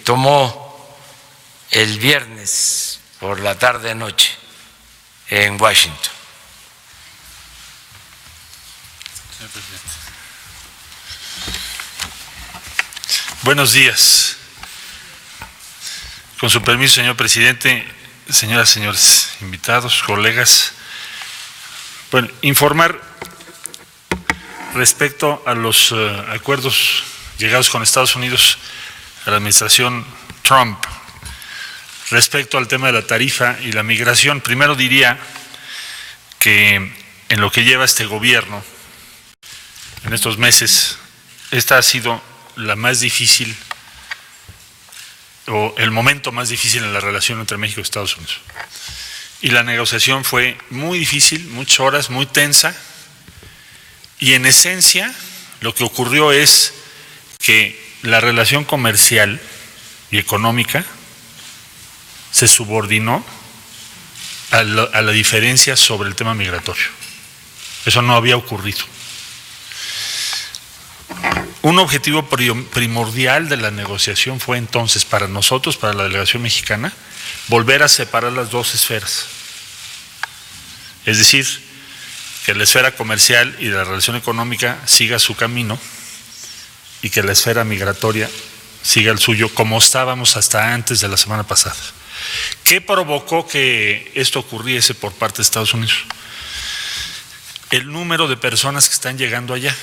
tomó el viernes por la tarde-noche en Washington. Señor presidente. Buenos días. Con su permiso, señor presidente, señoras y señores invitados, colegas. Bueno, informar respecto a los acuerdos llegados con Estados Unidos a la administración Trump respecto al tema de la tarifa y la migración. Primero diría que en lo que lleva este gobierno, en estos meses, esta ha sido la más difícil o el momento más difícil en la relación entre México y Estados Unidos. Y la negociación fue muy difícil, muchas horas, muy tensa, y en esencia lo que ocurrió es que la relación comercial y económica se subordinó a la diferencia sobre el tema migratorio. Eso no había ocurrido. Un objetivo primordial de la negociación fue entonces para nosotros, para la delegación mexicana, volver a separar las dos esferas. Es decir, que la esfera comercial y la relación económica siga su camino y que la esfera migratoria siga el suyo, como estábamos hasta antes de la semana pasada. ¿Qué provocó que esto ocurriese por parte de Estados Unidos? El número de personas que están llegando allá.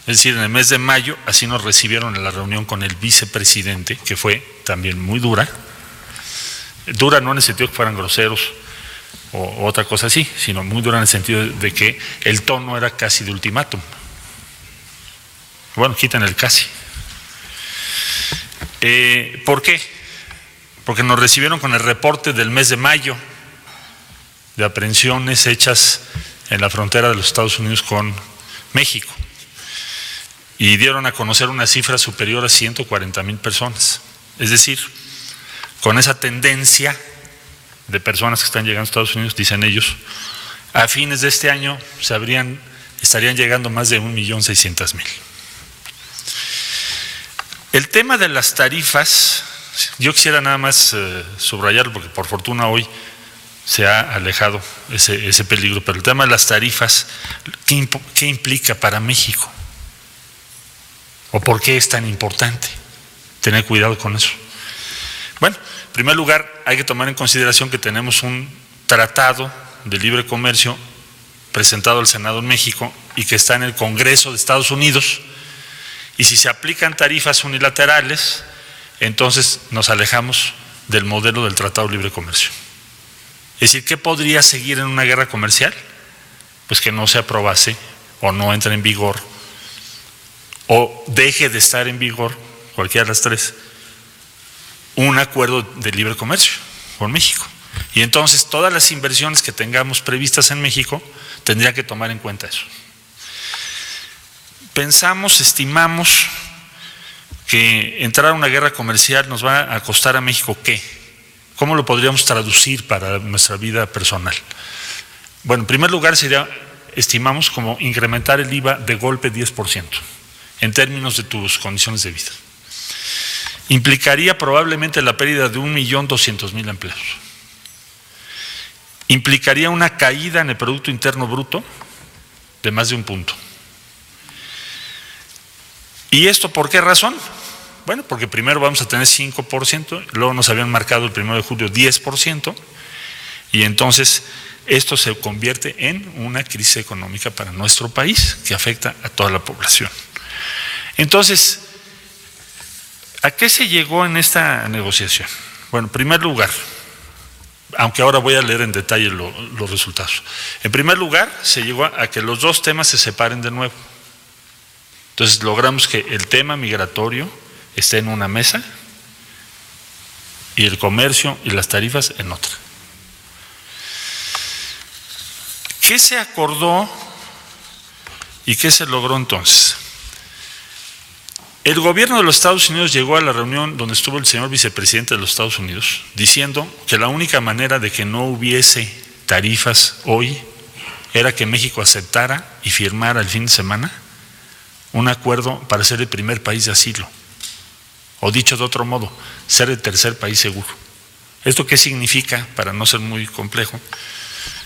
Es decir, en el mes de mayo, así nos recibieron en la reunión con el vicepresidente, que fue también muy dura. Dura no en el sentido que fueran groseros o otra cosa así, sino muy dura en el sentido de que el tono era casi de ultimátum. Bueno, quiten el casi. ¿Por qué? Porque nos recibieron con el reporte del mes de mayo de aprehensiones hechas en la frontera de los Estados Unidos con México. Y dieron a conocer una cifra superior a 140,000 personas. Es decir, con esa tendencia de personas que están llegando a Estados Unidos, dicen ellos, a fines de este año estarían llegando más de 1,600,000. El tema de las tarifas, yo quisiera nada más subrayarlo, porque por fortuna hoy se ha alejado ese peligro, pero el tema de las tarifas, ¿qué implica para México? ¿O por qué es tan importante tener cuidado con eso? Bueno, en primer lugar, hay que tomar en consideración que tenemos un tratado de libre comercio presentado al Senado en México y que está en el Congreso de Estados Unidos, y si se aplican tarifas unilaterales, entonces nos alejamos del modelo del Tratado de Libre Comercio. Es decir, ¿qué podría seguir en una guerra comercial? Pues que no se aprobase o no entre en vigor o deje de estar en vigor, cualquiera de las tres, un acuerdo de libre comercio con México. Y entonces todas las inversiones que tengamos previstas en México tendrían que tomar en cuenta eso. Estimamos que entrar a una guerra comercial nos va a costar a México ¿qué? ¿Cómo lo podríamos traducir para nuestra vida personal? Bueno, en primer lugar estimamos como incrementar el IVA de golpe 10%. En términos de tus condiciones de vida. Implicaría probablemente la pérdida de 1,200,000 empleos. Implicaría una caída en el Producto Interno Bruto de más de 1 punto. ¿Y esto por qué razón? Bueno, porque primero vamos a tener 5%, luego nos habían marcado el 1 de julio 10%, y entonces esto se convierte en una crisis económica para nuestro país que afecta a toda la población. Entonces, ¿a qué se llegó en esta negociación? Bueno, en primer lugar, aunque ahora voy a leer en detalle los resultados. En primer lugar, se llegó a que los dos temas se separen de nuevo. Entonces, logramos que el tema migratorio esté en una mesa y el comercio y las tarifas en otra. ¿Qué se acordó y qué se logró entonces? El gobierno de los Estados Unidos llegó a la reunión donde estuvo el señor vicepresidente de los Estados Unidos diciendo que la única manera de que no hubiese tarifas hoy era que México aceptara y firmara el fin de semana un acuerdo para ser el primer país de asilo O dicho de otro modo, ser el tercer país seguro. ¿Esto qué significa? Para no ser muy complejo,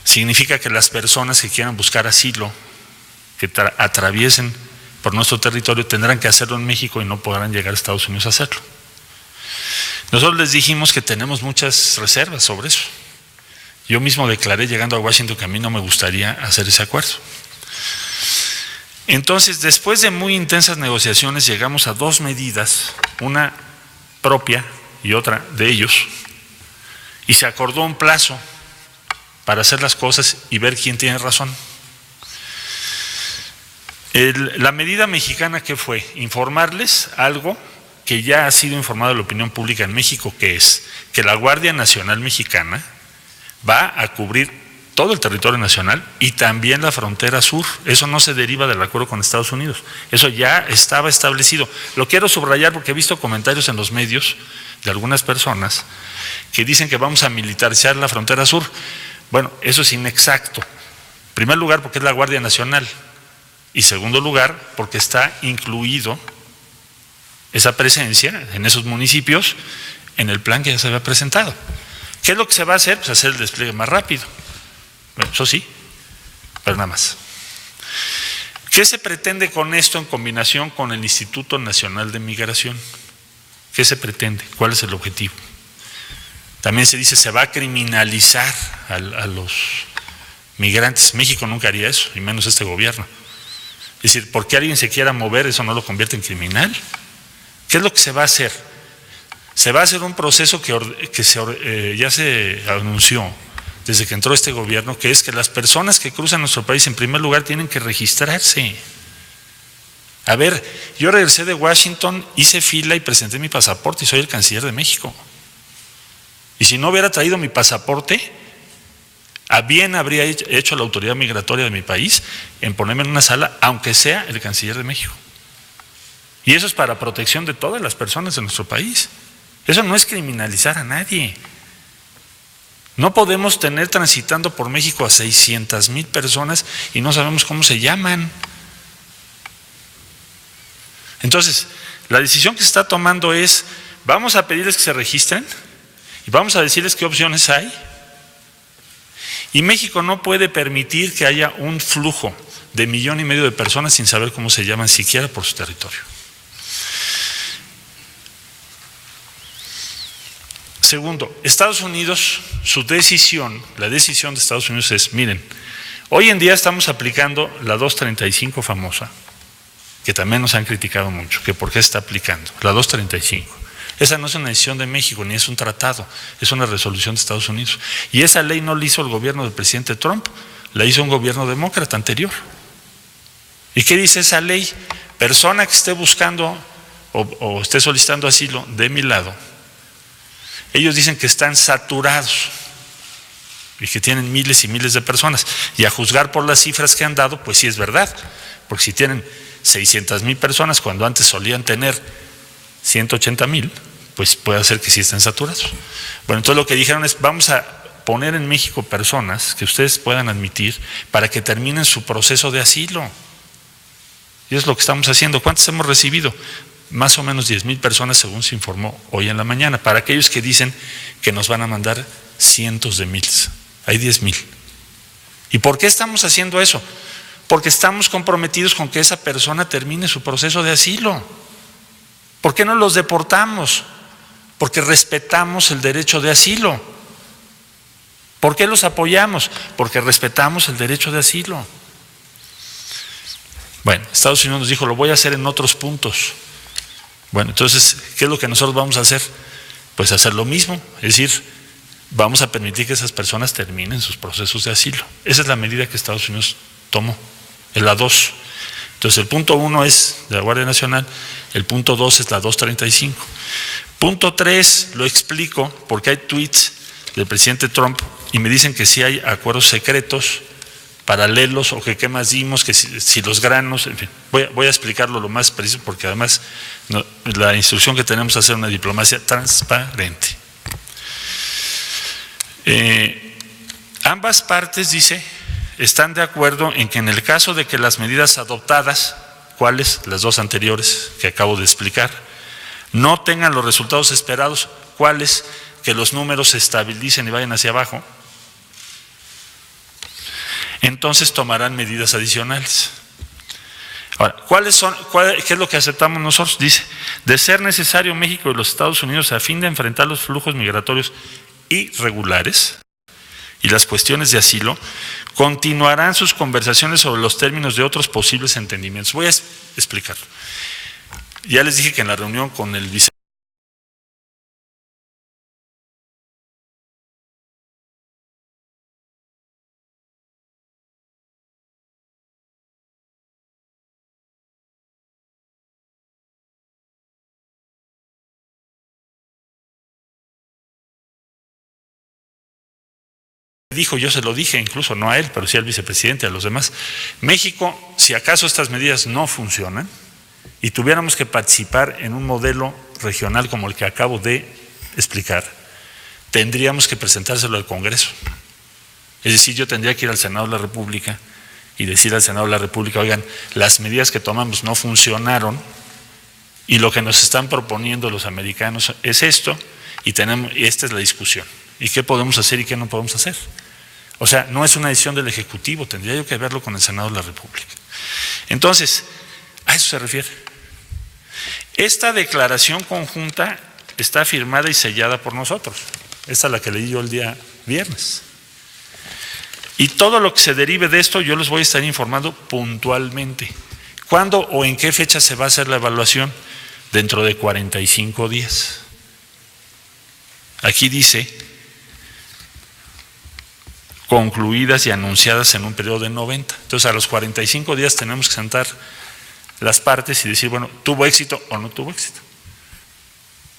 significa que las personas que quieran buscar asilo, que atraviesen por nuestro territorio, tendrán que hacerlo en México y no podrán llegar a Estados Unidos a hacerlo. Nosotros les dijimos que tenemos muchas reservas sobre eso. Yo mismo declaré llegando a Washington que a mí no me gustaría hacer ese acuerdo. Entonces, después de muy intensas negociaciones, llegamos a dos medidas, una propia y otra de ellos, y se acordó un plazo para hacer las cosas y ver quién tiene razón. La medida mexicana, ¿qué fue? Informarles algo que ya ha sido informado a la opinión pública en México, que es que la Guardia Nacional Mexicana va a cubrir todo el territorio nacional y también la frontera sur. Eso no se deriva del acuerdo con Estados Unidos, eso ya estaba establecido. Lo quiero subrayar porque he visto comentarios en los medios de algunas personas que dicen que vamos a militarizar la frontera sur. Bueno, eso es inexacto. En primer lugar, porque es la Guardia Nacional, y segundo lugar, porque está incluido esa presencia en esos municipios en el plan que ya se había presentado. ¿Qué es lo que se va a hacer? Pues hacer el despliegue más rápido. Bueno, eso sí, pero nada más. ¿Qué se pretende con esto en combinación con el Instituto Nacional de Migración? ¿Qué se pretende? ¿Cuál es el objetivo? También se dice se va a criminalizar a los migrantes. México nunca haría eso, y menos este gobierno. Es decir, porque alguien se quiera mover, eso no lo convierte en criminal. ¿Qué es lo que se va a hacer? Se va a hacer un proceso que ya se anunció desde que entró este gobierno, que es que las personas que cruzan nuestro país en primer lugar tienen que registrarse. A ver, yo regresé de Washington, hice fila y presenté mi pasaporte y soy el canciller de México. Y si no hubiera traído mi pasaporte, a bien habría hecho la autoridad migratoria de mi país en ponerme en una sala, aunque sea el canciller de México. Y eso es para protección de todas las personas de nuestro país. Eso no es criminalizar a nadie. No podemos tener transitando por México a 600,000 personas y no sabemos cómo se llaman. Entonces, la decisión que se está tomando es, vamos a pedirles que se registren y vamos a decirles qué opciones hay. Y México no puede permitir que haya un flujo de 1,5 millones de personas sin saber cómo se llaman siquiera por su territorio. Segundo, Estados Unidos, su decisión, la decisión de Estados Unidos es, miren, hoy en día estamos aplicando la 235 famosa, que también nos han criticado mucho, que por qué se está aplicando, la 235. Esa no es una decisión de México, ni es un tratado, es una resolución de Estados Unidos. Y esa ley no la hizo el gobierno del presidente Trump, la hizo un gobierno demócrata anterior. ¿Y qué dice esa ley? Persona que esté buscando o esté solicitando asilo de mi lado, ellos dicen que están saturados y que tienen miles y miles de personas. Y a juzgar por las cifras que han dado, pues sí es verdad, porque si tienen 600,000 personas cuando antes solían tener 180,000, pues puede ser que sí estén saturados. Bueno, entonces lo que dijeron es, vamos a poner en México personas que ustedes puedan admitir para que terminen su proceso de asilo. Y es lo que estamos haciendo. ¿Cuántos hemos recibido? Más o menos 10,000 personas, según se informó hoy en la mañana. Para aquellos que dicen que nos van a mandar cientos de miles, hay 10,000. ¿Y por qué estamos haciendo eso? Porque estamos comprometidos con que esa persona termine su proceso de asilo. ¿Por qué no los deportamos? Porque respetamos el derecho de asilo. ¿Por qué los apoyamos? Porque respetamos el derecho de asilo. Bueno, Estados Unidos nos dijo, lo voy a hacer en otros puntos. Bueno, entonces, ¿qué es lo que nosotros vamos a hacer? Pues hacer lo mismo, es decir, vamos a permitir que esas personas terminen sus procesos de asilo. Esa es la medida que Estados Unidos tomó, en la 2. Entonces, el punto 1 es de la Guardia Nacional, el punto 2 es la 235. Punto 3, lo explico porque hay tweets del presidente Trump y me dicen que sí hay acuerdos secretos paralelos o que qué más dimos, que si los granos, en fin, voy a explicarlo lo más preciso porque además la instrucción que tenemos es hacer una diplomacia transparente. Ambas partes, dice, están de acuerdo en que en el caso de que las medidas adoptadas, ¿cuáles? Las dos anteriores que acabo de explicar, no tengan los resultados esperados, ¿cuáles? Que los números se estabilicen y vayan hacia abajo, entonces tomarán medidas adicionales. Ahora, ¿qué es lo que aceptamos nosotros? Dice, de ser necesario, México y los Estados Unidos, a fin de enfrentar los flujos migratorios irregulares y las cuestiones de asilo, continuarán sus conversaciones sobre los términos de otros posibles entendimientos. Voy a explicarlo. Ya les dije que en la reunión con el vice dijo, yo se lo dije incluso, no a él, pero sí al vicepresidente, a los demás. México, si acaso estas medidas no funcionan y tuviéramos que participar en un modelo regional como el que acabo de explicar, tendríamos que presentárselo al Congreso. Es decir, yo tendría que ir al Senado de la República y decir al Senado de la República, oigan, las medidas que tomamos no funcionaron y lo que nos están proponiendo los americanos es esto y esta es la discusión. ¿Y qué podemos hacer y qué no podemos hacer? O sea, no es una decisión del Ejecutivo, tendría yo que verlo con el Senado de la República. Entonces, a eso se refiere. Esta declaración conjunta está firmada y sellada por nosotros. Esta es la que leí yo el día viernes. Y todo lo que se derive de esto yo les voy a estar informando puntualmente. ¿Cuándo o en qué fecha se va a hacer la evaluación? Dentro de 45 días. Aquí dice concluidas y anunciadas en un periodo de 90. Entonces, a los 45 días tenemos que sentar las partes y decir, bueno, ¿tuvo éxito o no tuvo éxito?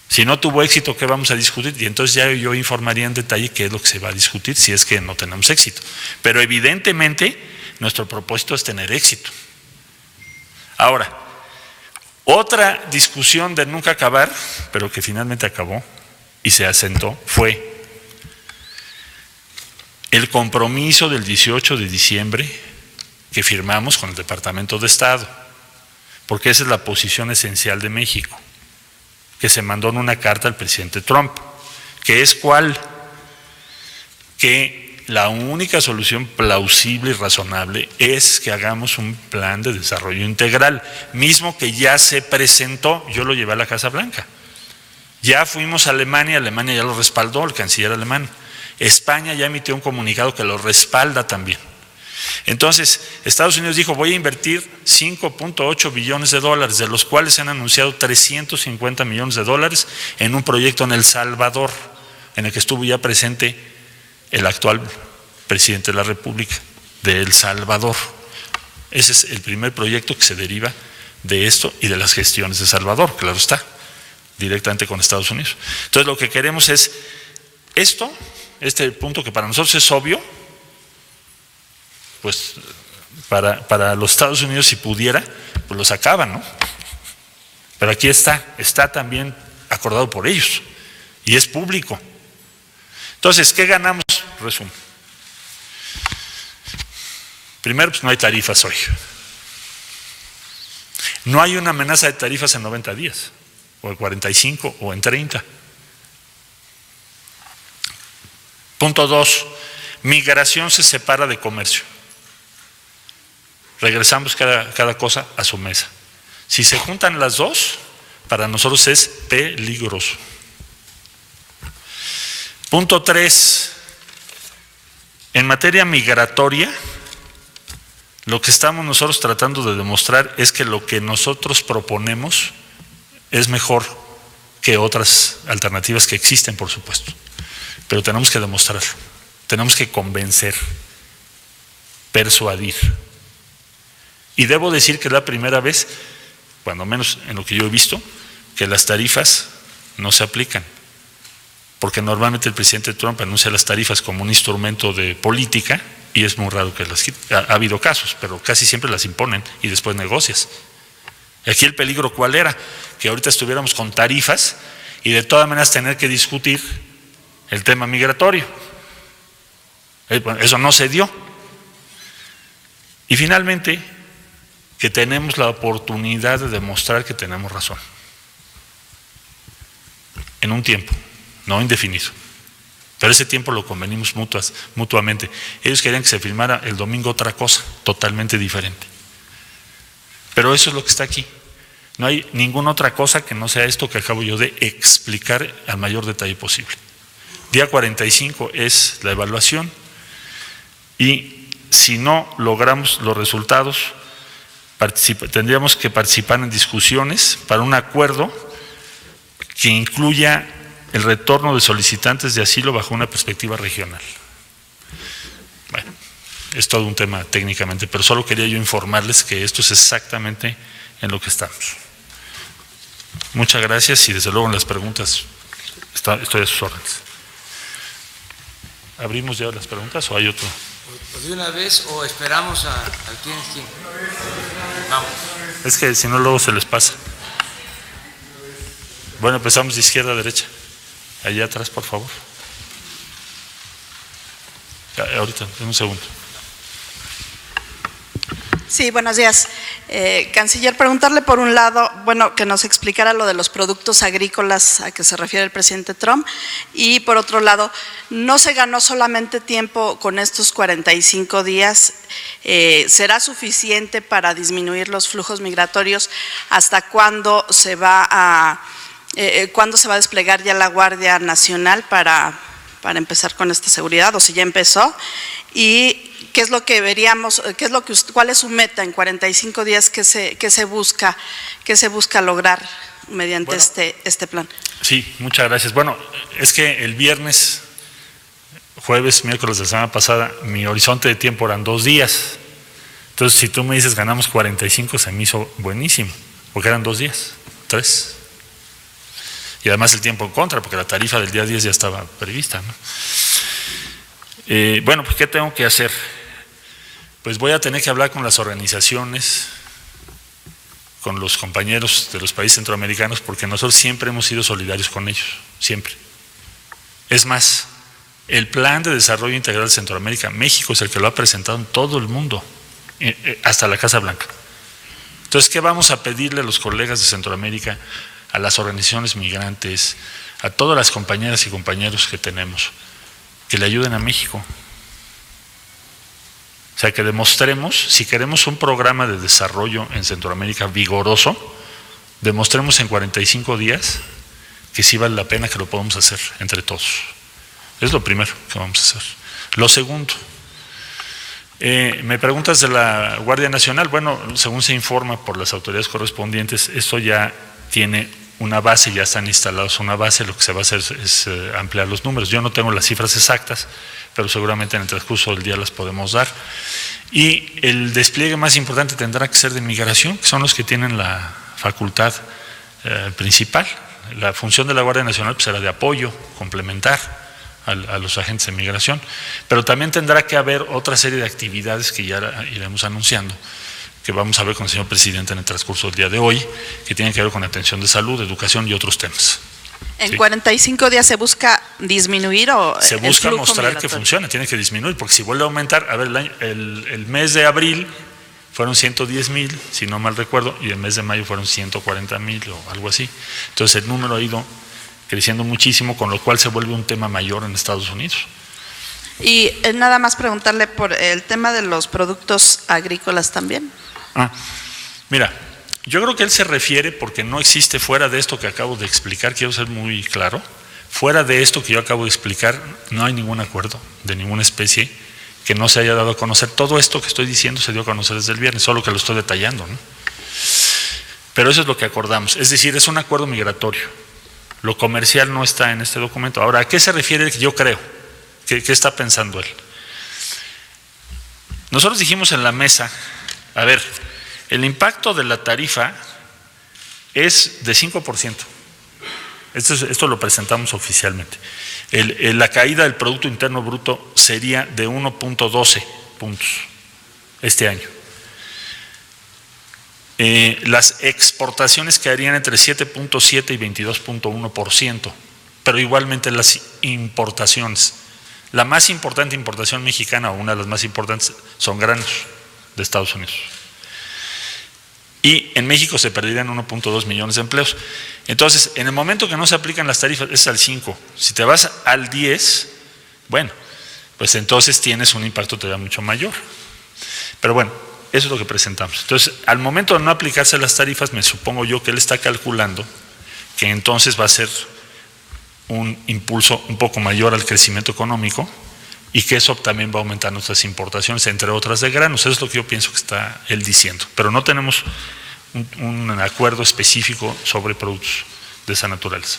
Si no tuvo éxito, ¿qué vamos a discutir? Y entonces ya yo informaría en detalle qué es lo que se va a discutir si es que no tenemos éxito. Pero evidentemente, nuestro propósito es tener éxito. Ahora, otra discusión de nunca acabar, pero que finalmente acabó y se asentó, fue el compromiso del 18 de diciembre que firmamos con el Departamento de Estado, porque esa es la posición esencial de México, que se mandó en una carta al presidente Trump, que es ¿cuál? Que la única solución plausible y razonable es que hagamos un plan de desarrollo integral, mismo que ya se presentó, yo lo llevé a la Casa Blanca. Ya fuimos a Alemania, Alemania ya lo respaldó, el canciller alemán. España ya emitió un comunicado que lo respalda también. Entonces, Estados Unidos dijo, voy a invertir 5.8 billones de dólares, de los cuales se han anunciado 350 millones de dólares en un proyecto en El Salvador, en el que estuvo ya presente el actual presidente de la República de El Salvador. Ese es el primer proyecto que se deriva de esto y de las gestiones de Salvador, claro está, directamente con Estados Unidos. Entonces, lo que queremos es esto, este punto que para nosotros es obvio, pues para los Estados Unidos si pudiera, pues lo sacaban, ¿no? Pero aquí está también acordado por ellos y es público. Entonces, ¿qué ganamos? Resumo. Primero, pues no hay tarifas hoy. No hay una amenaza de tarifas en 90 días, o en 45, o en 30. Punto 2, migración se separa de comercio. Regresamos cada cosa a su mesa. Si se juntan las dos, para nosotros es peligroso. Punto 3, en materia migratoria, lo que estamos nosotros tratando de demostrar es que lo que nosotros proponemos es mejor que otras alternativas que existen, por supuesto. Pero tenemos que demostrarlo, tenemos que convencer, persuadir. Y debo decir que es la primera vez, cuando menos en lo que yo he visto, que las tarifas no se aplican. Porque normalmente el presidente Trump anuncia las tarifas como un instrumento de política y es muy raro que las quite. Ha habido casos, pero casi siempre las imponen y después negocias. Aquí el peligro ¿cuál era? Que ahorita estuviéramos con tarifas y de todas maneras tener que discutir el tema migratorio. Eso no se dio. Y finalmente, que tenemos la oportunidad de demostrar que tenemos razón. en un tiempo, no indefinido. Pero ese tiempo lo convenimos mutuamente. Ellos querían que se filmara el domingo otra cosa, totalmente diferente. Pero eso es lo que está aquí. No hay ninguna otra cosa que no sea esto que acabo yo de explicar al mayor detalle posible. Día 45 es la evaluación y si no logramos los resultados, tendríamos que participar en discusiones para un acuerdo que incluya el retorno de solicitantes de asilo bajo una perspectiva regional. Bueno, es todo un tema técnicamente, pero solo quería yo informarles que esto es exactamente en lo que estamos. Muchas gracias y desde luego en las preguntas estoy a sus órdenes. ¿Abrimos ya las preguntas o hay otro? ¿De una vez o esperamos al quién? Vamos. Es que si no luego se les pasa. Bueno, empezamos de izquierda a derecha. Allá atrás, por favor. Ahorita, en un segundo. Sí, buenos días. Canciller, preguntarle por un lado, bueno, que nos explicara lo de los productos agrícolas a que se refiere el presidente Trump, y por otro lado, no se ganó solamente tiempo con estos 45 días, ¿será suficiente para disminuir los flujos migratorios? ¿Hasta cuándo se va a desplegar ya la Guardia Nacional para empezar con esta seguridad, o si ya empezó? Y ¿qué es lo que veríamos, cuál es su meta en 45 días que se busca lograr mediante este plan? Sí, muchas gracias. Bueno, es que el viernes, jueves, miércoles de la semana pasada, mi horizonte de tiempo eran 2 días. Entonces, si tú me dices ganamos 45, se me hizo buenísimo, porque eran 2 días, 3. Y además el tiempo en contra, porque la tarifa del día 10 ya estaba prevista, ¿no? Bueno, pues ¿qué tengo que hacer? Pues voy a tener que hablar con las organizaciones, con los compañeros de los países centroamericanos, porque nosotros siempre hemos sido solidarios con ellos, siempre. Es más, el Plan de Desarrollo Integral de Centroamérica, México es el que lo ha presentado en todo el mundo, hasta la Casa Blanca. Entonces, ¿qué vamos a pedirle a los colegas de Centroamérica, a las organizaciones migrantes, a todas las compañeras y compañeros que tenemos? Que le ayuden a México. O sea, que demostremos, si queremos un programa de desarrollo en Centroamérica vigoroso, demostremos en 45 días que sí vale la pena, que lo podemos hacer entre todos. Es lo primero que vamos a hacer. Lo segundo, me preguntas de la Guardia Nacional. Bueno, según se informa por las autoridades correspondientes, esto ya tiene una base, ya están instalados una base. Lo que se va a hacer es ampliar los números. Yo no tengo las cifras exactas, pero seguramente en el transcurso del día las podemos dar. Y el despliegue más importante tendrá que ser de migración, que son los que tienen la facultad principal. La función de la Guardia Nacional pues, será de apoyo, complementar a los agentes de migración, pero también tendrá que haber otra serie de actividades que ya iremos anunciando, que vamos a ver con el señor presidente en el transcurso del día de hoy, que tienen que ver con atención de salud, educación y otros temas. ¿En ¿Sí? 45 días se busca disminuir o se busca el flujo mostrar migratorio? que funciona, tiene que disminuir, porque si vuelve a aumentar, a ver, el mes de abril fueron 110,000, si no mal recuerdo, y el mes de mayo fueron 140,000 o algo así. Entonces el número ha ido creciendo muchísimo, con lo cual se vuelve un tema mayor en Estados Unidos. Y nada más preguntarle por el tema de los productos agrícolas también. Mira, yo creo que él se refiere, porque no existe fuera de esto que acabo de explicar, quiero ser muy claro, fuera de esto que yo acabo de explicar, no hay ningún acuerdo de ninguna especie que no se haya dado a conocer. Todo esto que estoy diciendo se dio a conocer desde el viernes, solo que lo estoy detallando, ¿no? Pero eso es lo que acordamos, es decir, es un acuerdo migratorio. Lo comercial no está en este documento. Ahora, ¿a qué se refiere? Yo creo, ¿qué está pensando él? Nosotros dijimos en la mesa, a ver, el impacto de la tarifa es de 5%. Esto lo presentamos oficialmente. La caída del Producto Interno Bruto sería de 1.12 puntos este año. Las exportaciones quedarían entre 7.7 y 22.1%, pero igualmente las importaciones. La más importante importación mexicana, o una de las más importantes, son granos de Estados Unidos. y en México se perderían 1.2 millones de empleos. Entonces, en el momento que no se aplican las tarifas, es al 5. Si te vas al 10, bueno, pues entonces tienes un impacto todavía mucho mayor. Pero bueno, eso es lo que presentamos. Entonces, al momento de no aplicarse las tarifas, me supongo yo que él está calculando que entonces va a ser un impulso un poco mayor al crecimiento económico y que eso también va a aumentar nuestras importaciones, entre otras de granos. Eso es lo que yo pienso que está él diciendo. Pero no tenemos un acuerdo específico sobre productos de esa naturaleza.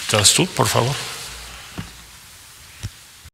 ¿Estás tú, por favor?